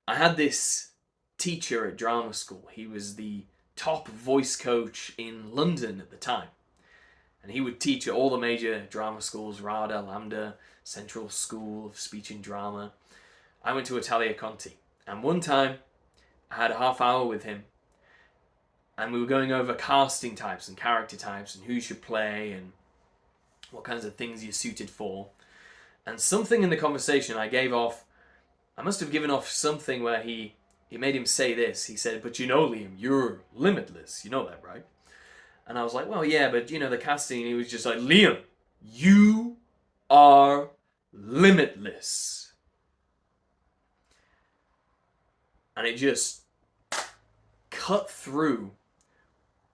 I had this teacher at drama school. He was the top voice coach in London at the time. And he would teach at all the major drama schools, RADA, LAMDA, Central School of Speech and Drama. I went to Italia Conti. And one time, I had a half hour with him. And we were going over casting types and character types and who should play and what kinds of things you're suited for. And something in the conversation I must have given off something where he made him say this. He said, "But you know, Liam, you're limitless. You know that, right?" And I was like, "Well, yeah, but the casting." And he was just like, "Liam, you are limitless." And it just cut through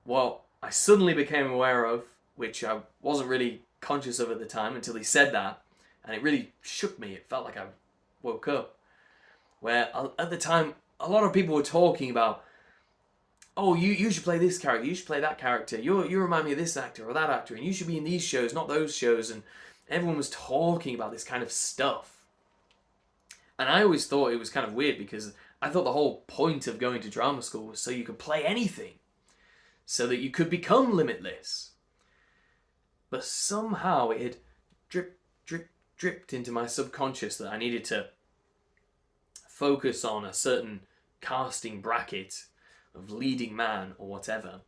what I suddenly became aware of, which I wasn't really conscious of at the time until he said that. And it really shook me. It felt like I woke up. Where at the time, a lot of people were talking about, "Oh, you should play this character, you should play that character, you remind me of this actor or that actor, and you should be in these shows, not those shows." And everyone was talking about this kind of stuff. And I always thought it was kind of weird because I thought the whole point of going to drama school was so you could play anything, so that you could become limitless. But somehow it had dripped into my subconscious that I needed to focus on a certain casting bracket of leading man or whatever,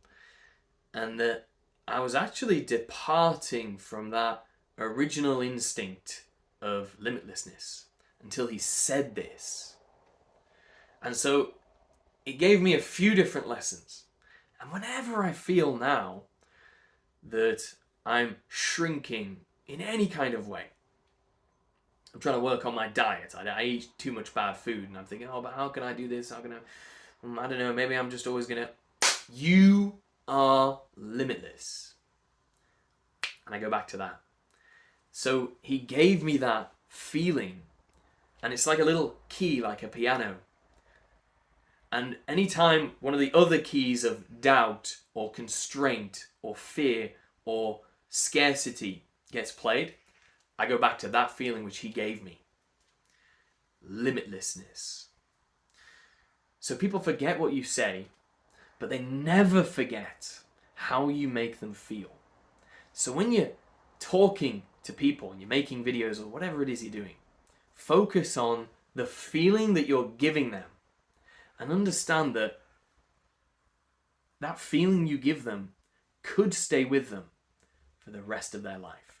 and that I was actually departing from that original instinct of limitlessness until he said this. And so it gave me a few different lessons. And whenever I feel now that I'm shrinking in any kind of way, I'm trying to work on my diet. I eat too much bad food, and I'm thinking, "Oh, but how can I do this? How can I don't know, maybe I'm just always gonna..." You are limitless. And I go back to that. So he gave me that feeling, and it's like a little key, like a piano. And anytime one of the other keys of doubt or constraint or fear or scarcity gets played, I go back to that feeling which he gave me. Limitlessness. So people forget what you say, but they never forget how you make them feel. So when you're talking to people and you're making videos or whatever it is you're doing, focus on the feeling that you're giving them and understand that that feeling you give them could stay with them for the rest of their life.